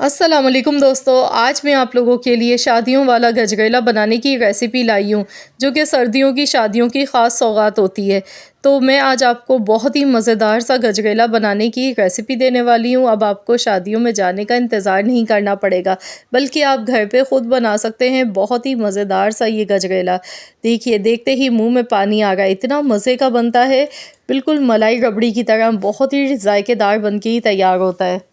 अस्सलामुअलैकुम दोस्तों, आज मैं आप लोगों के लिए शादियों वाला गजरेला बनाने की रेसिपी लाई हूँ, जो कि सर्दियों की शादियों की ख़ास सौगात होती है। तो मैं आज आपको बहुत ही मज़ेदार सा गजरेला बनाने की रेसिपी देने वाली हूँ। अब आपको शादियों में जाने का इंतज़ार नहीं करना पड़ेगा, बल्कि आप घर पे ख़ुद बना सकते हैं बहुत ही मज़ेदार सा ये गजरेला। देखिए, देखते ही मुँह में पानी आ गया, इतना मज़े का बनता है, बिल्कुल मलाई रबड़ी की तरह बहुत ही ज़ायकेदार बन के ही तैयार होता है।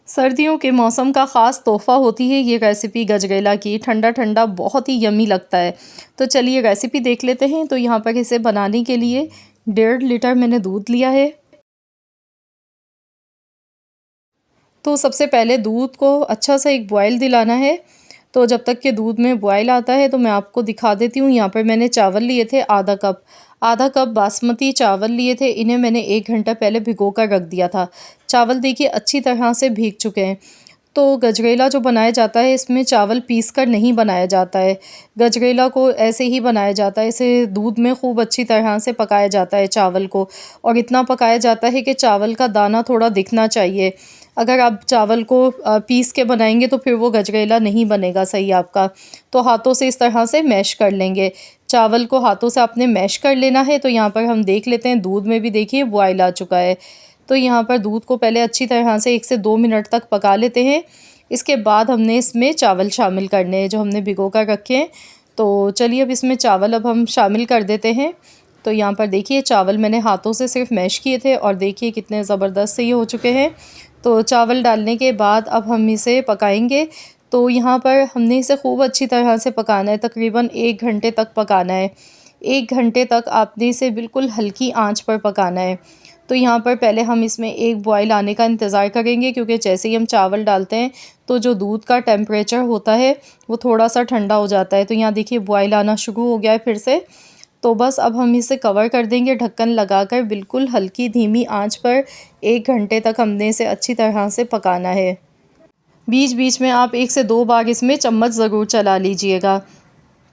सर्दियों के मौसम का ख़ास तोहफ़ा होती है ये रेसिपी गजरेला की। ठंडा ठंडा बहुत ही यम्मी लगता है। तो चलिए रेसिपी देख लेते हैं। तो यहाँ पर इसे बनाने के लिए 1.5 लीटर मैंने दूध लिया है। तो सबसे पहले दूध को अच्छा सा एक बॉयल दिलाना है। तो जब तक कि दूध में बॉयल आता है तो मैं आपको दिखा देती हूँ। यहाँ पर मैंने चावल लिए थे आधा कप बासमती चावल लिए थे। इन्हें मैंने 1 घंटा पहले भिगो कर रख दिया था। चावल देखिए अच्छी तरह से भीग चुके हैं। तो गजरेला जो बनाया जाता है इसमें चावल पीस कर नहीं बनाया जाता है। गजरेला को ऐसे ही बनाया जाता है। इसे दूध में खूब अच्छी तरह से पकाया जाता है चावल को, और इतना पकाया जाता है कि चावल का दाना थोड़ा दिखना चाहिए। अगर आप चावल को पीस के बनाएंगे तो फिर वो गजरेला नहीं बनेगा सही आपका। तो हाथों से इस तरह से मैश कर लेंगे। चावल को हाथों से आपने मैश कर लेना है। तो यहाँ पर हम देख लेते हैं, दूध में भी देखिए बॉयल आ चुका है। तो यहाँ पर दूध को पहले अच्छी तरह से 1 से 2 मिनट तक पका लेते हैं। इसके बाद हमने इसमें चावल शामिल करने हैं जो हमने भिगो कर रखे हैं। तो चलिए अब हम शामिल कर देते हैं। तो यहाँ पर देखिए चावल मैंने हाथों से सिर्फ मैश किए थे, और देखिए कितने ज़बरदस्त से ये हो चुके हैं। तो चावल डालने के बाद अब हम इसे पकाएंगे। तो यहाँ पर हमने इसे खूब अच्छी तरह से पकाना है, तकरीबन 1 घंटे तक पकाना है। 1 घंटे तक आपने इसे बिल्कुल हल्की आंच पर पकाना है। तो यहाँ पर पहले हम इसमें एक बॉयल आने का इंतज़ार करेंगे, क्योंकि जैसे ही हम चावल डालते हैं तो जो दूध का टेम्परेचर होता है वो थोड़ा सा ठंडा हो जाता है। तो यहाँ देखिए बॉयल आना शुरू हो गया है फिर से। तो बस अब हम इसे कवर कर देंगे ढक्कन लगाकर, बिल्कुल हल्की धीमी आंच पर 1 घंटे तक हमने इसे अच्छी तरह से पकाना है। बीच बीच में आप 1 से 2 बार इसमें चम्मच ज़रूर चला लीजिएगा।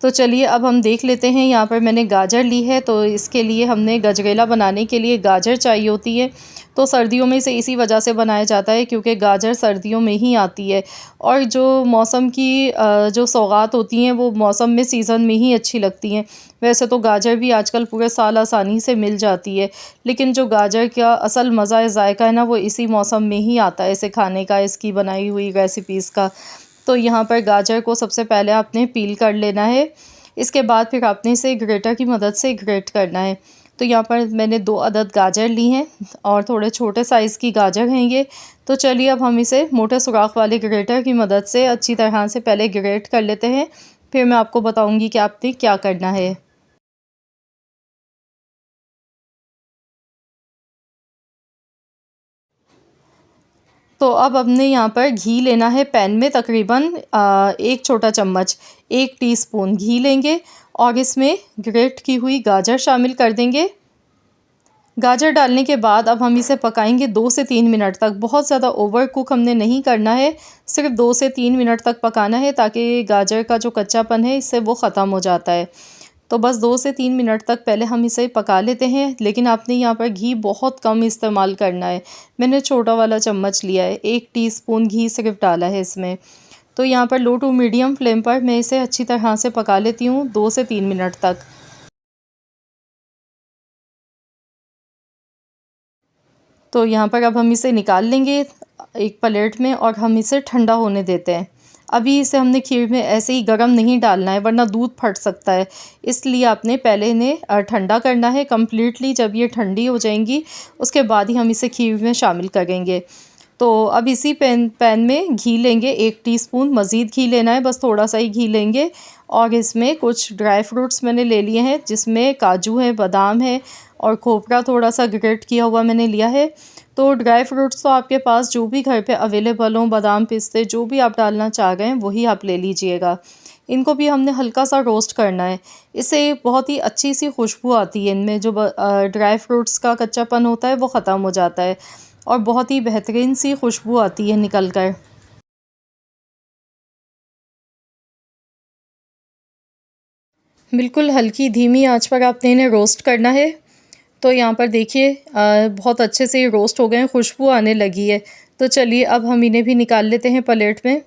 तो चलिए अब हम देख लेते हैं। यहाँ पर मैंने गाजर ली है, तो इसके लिए हमने गजरेला बनाने के लिए गाजर चाहिए होती है। तो सर्दियों में इसे इसी वजह से बनाया जाता है क्योंकि गाजर सर्दियों में ही आती है, और जो मौसम की जो सौगात होती हैं वो मौसम में सीज़न में ही अच्छी लगती हैं। वैसे तो गाजर भी आजकल पूरे साल आसानी से मिल जाती है, लेकिन जो गाजर का असल मज़ा ज़ायका है ना, वो इसी मौसम में ही आता है इसे खाने का, इसकी बनाई हुई रेसिपीज़ का। तो यहाँ पर गाजर को सबसे पहले आपने पील कर लेना है। इसके बाद फिर आपने इसे ग्रेटर की मदद से ग्रेट करना है। तो यहाँ पर मैंने 2 अदद गाजर ली हैं, और थोड़े छोटे साइज़ की गाजर हैं ये। तो चलिए अब हम इसे मोटे सुराख वाले ग्रेटर की मदद से अच्छी तरह से पहले ग्रेट कर लेते हैं। फिर मैं आपको बताऊँगी कि आपने क्या करना है। तो अब हमने यहाँ पर घी लेना है पैन में, तकरीबन 1 छोटा चम्मच, 1 टीस्पून घी लेंगे, और इसमें ग्रेट की हुई गाजर शामिल कर देंगे। गाजर डालने के बाद अब हम इसे पकाएंगे 2 से 3 मिनट तक। बहुत ज़्यादा ओवर कुक हमने नहीं करना है, सिर्फ 2 से 3 मिनट तक पकाना है, ताकि गाजर का जो कच्चापन है इससे वो ख़त्म हो जाता है। तो बस 2 से 3 मिनट तक पहले हम इसे पका लेते हैं, लेकिन आपने यहाँ पर घी बहुत कम इस्तेमाल करना है। मैंने छोटा वाला चम्मच लिया है, 1 टीस्पून घी सिर्फ डाला है इसमें। तो यहाँ पर लो टू मीडियम फ्लेम पर मैं इसे अच्छी तरह से पका लेती हूँ 2 से 3 मिनट तक। तो यहाँ पर अब हम इसे निकाल लेंगे एक प्लेट में, और हम इसे ठंडा होने देते हैं। अभी इसे हमने खीर में ऐसे ही गरम नहीं डालना है, वरना दूध फट सकता है। इसलिए आपने पहले इन्हें ठंडा करना है कम्प्लीटली। जब ये ठंडी हो जाएंगी उसके बाद ही हम इसे खीर में शामिल करेंगे। तो अब इसी पैन में घी लेंगे, 1 टीस्पून मज़ीद घी लेना है, बस थोड़ा सा ही घी लेंगे। और इसमें कुछ ड्राई फ्रूट्स मैंने ले लिए हैं, जिसमें काजू है, बादाम है, और खोपरा थोड़ा सा ग्रेट किया हुआ मैंने लिया है। तो ड्राई फ्रूट्स तो आपके पास जो भी घर पे अवेलेबल हों, बादाम, पिस्ते, जो भी आप डालना चाह रहे हैं वही आप ले लीजिएगा। इनको भी हमने हल्का सा रोस्ट करना है। इससे बहुत ही अच्छी सी खुशबू आती है, इनमें जो ड्राई फ्रूट्स का कच्चापन होता है वो ख़त्म हो जाता है, और बहुत ही बेहतरीन सी खुशबू आती है निकल कर। बिल्कुल हल्की धीमी आंच पर आपने इन्हें रोस्ट करना है। तो यहाँ पर देखिए बहुत अच्छे से ये रोस्ट हो गए हैं, खुशबू आने लगी है। तो चलिए अब हम इन्हें भी निकाल लेते हैं प्लेट में।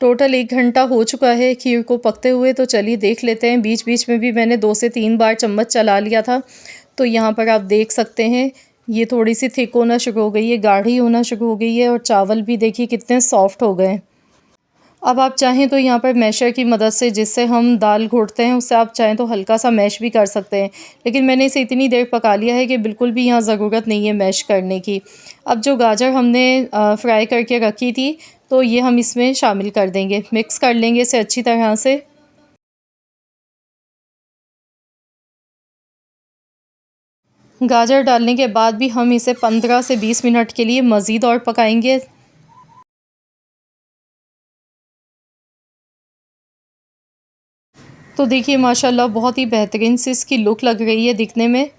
टोटल 1 घंटा हो चुका है खीर को पकते हुए, तो चलिए देख लेते हैं। बीच बीच में भी मैंने 2 से 3 बार चम्मच चला लिया था। तो यहाँ पर आप देख सकते हैं ये थोड़ी सी थिक होना शुरू हो गई है, गाढ़ी होना शुरू हो गई है, और चावल भी देखिए कितने सॉफ्ट हो गए हैं। अब आप चाहें तो यहाँ पर मैशर की मदद से, जिससे हम दाल घोटते हैं, उससे आप चाहें तो हल्का सा मैश भी कर सकते हैं। लेकिन मैंने इसे इतनी देर पका लिया है कि बिल्कुल भी यहाँ ज़रूरत नहीं है मैश करने की। अब जो गाजर हमने फ्राई करके रखी थी, तो ये हम इसमें शामिल कर देंगे, मिक्स कर लेंगे इसे अच्छी तरह से। गाजर डालने के बाद भी हम इसे 15 से 20 मिनट के लिए मज़ीद और पकाएंगे। तो देखिए माशाल्लाह बहुत ही बेहतरीन सी इसकी लुक लग रही है दिखने में।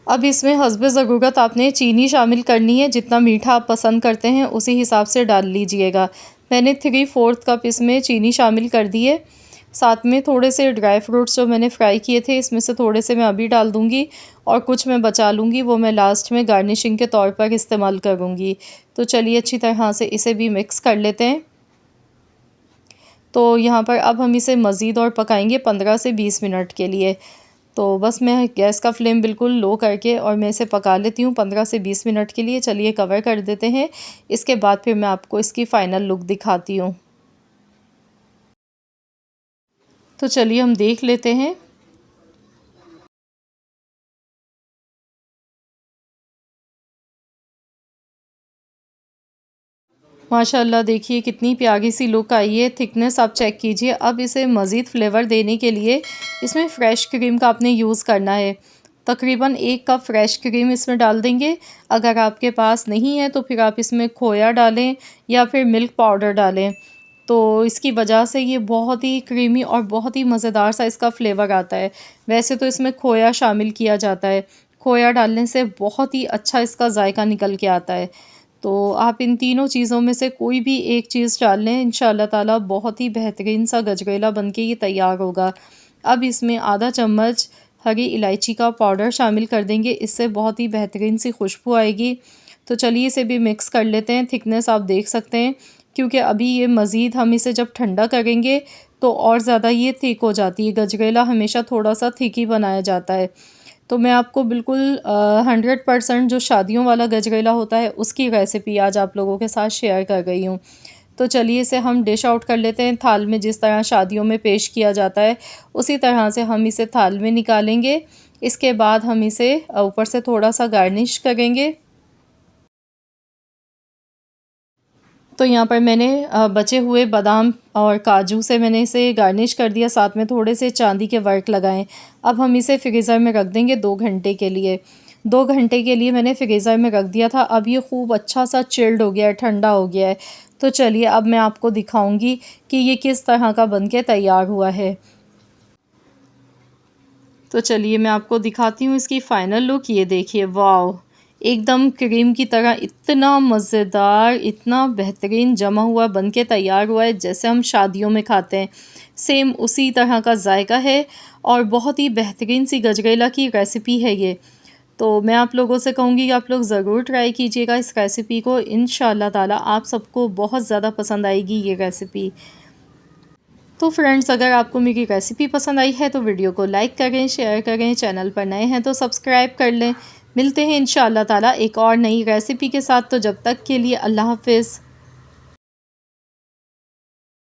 अब इसमें हस्बे ज़रूरत आपने चीनी शामिल करनी है, जितना मीठा आप पसंद करते हैं उसी हिसाब से डाल लीजिएगा। मैंने 3/4 कप इसमें चीनी शामिल कर दी है। साथ में थोड़े से ड्राई फ्रूट्स जो मैंने फ्राई किए थे, इसमें से थोड़े से मैं अभी डाल दूँगी, और कुछ मैं बचा लूँगी, वो मैं लास्ट में गार्निशिंग के तौर पर इस्तेमाल करूँगी। तो चलिए अच्छी तरह से इसे भी मिक्स कर लेते हैं। तो यहाँ पर अब हम इसे मज़ीद और पकाएंगे 15 से 20 मिनट के लिए। तो बस मैं गैस का फ्लेम बिल्कुल लो करके और मैं इसे पका लेती हूँ 15 से 20 मिनट के लिए। चलिए कवर कर देते हैं, इसके बाद फिर मैं आपको इसकी फ़ाइनल लुक दिखाती हूँ। तो चलिए हम देख लेते हैं। माशाल्लाह देखिए कितनी प्यारी सी लुक आई है, थिकनेस आप चेक कीजिए। अब इसे मज़ीद फ्लेवर देने के लिए इसमें फ़्रेश क्रीम का आपने यूज़ करना है। तकरीबन 1 कप फ़्रेश क्रीम इसमें डाल देंगे। अगर आपके पास नहीं है तो फिर आप इसमें खोया डालें या फिर मिल्क पाउडर डालें। तो इसकी वजह से ये बहुत ही क्रीमी और बहुत ही मज़ेदार सा इसका फ्लेवर आता है। वैसे तो इसमें खोया शामिल किया जाता है, खोया डालने से बहुत ही अच्छा इसका जायका निकल के आता है। तो आप इन तीनों चीज़ों में से कोई भी एक चीज़ डाल लें, इंशाअल्लाह ताला बहुत ही बेहतरीन सा गजरेला बन के ये तैयार होगा। अब इसमें आधा चम्मच हरी इलायची का पाउडर शामिल कर देंगे, इससे बहुत ही बेहतरीन सी खुशबू आएगी। तो चलिए इसे भी मिक्स कर लेते हैं। थिकनेस आप देख सकते हैं, क्योंकि अभी ये मज़ीद हम इसे जब ठंडा करेंगे तो और ज़्यादा ये थिक हो जाती है। गजरेला हमेशा थोड़ा सा थिक ही बनाया जाता है। तो मैं आपको बिल्कुल 100% जो शादियों वाला गजरेला होता है उसकी रेसिपी आज आप लोगों के साथ शेयर कर रही हूँ। तो चलिए इसे हम डिश आउट कर लेते हैं। थाल में जिस तरह शादियों में पेश किया जाता है उसी तरह से हम इसे थाल में निकालेंगे। इसके बाद हम इसे ऊपर से थोड़ा सा गार्निश करेंगे। तो यहाँ पर मैंने बचे हुए बादाम और काजू से मैंने इसे गार्निश कर दिया, साथ में थोड़े से चांदी के वर्क लगाएं। अब हम इसे फ्रीज़र में रख देंगे 2 घंटे के लिए। 2 घंटे के लिए मैंने फ्रीज़र में रख दिया था। अब ये खूब अच्छा सा चिल्ड हो गया है, ठंडा हो गया है। तो चलिए अब मैं आपको दिखाऊंगी कि ये किस तरह का बन के तैयार हुआ है। तो चलिए मैं आपको दिखाती हूँ इसकी फ़ाइनल लुक। ये देखिए, वाओ! एकदम क्रीम की तरह इतना मज़ेदार, इतना बेहतरीन जमा हुआ बन के तैयार हुआ है, जैसे हम शादियों में खाते हैं। सेम उसी तरह का जायका है और बहुत ही बेहतरीन सी गजरेला की रेसिपी है ये। तो मैं आप लोगों से कहूँगी कि आप लोग ज़रूर ट्राई कीजिएगा इस रेसिपी को। इंशाअल्लाह ताला आप सबको बहुत ज़्यादा पसंद आएगी ये रेसिपी। तो फ्रेंड्स, अगर आपको मेरी रेसिपी पसंद आई है तो वीडियो को लाइक करें, शेयर करें, चैनल पर नए हैं तो सब्सक्राइब कर लें। मिलते हैं इंशाअल्लाह ताला एक और नई रेसिपी के साथ। तो जब तक के लिए अल्लाह हाफ़िज़।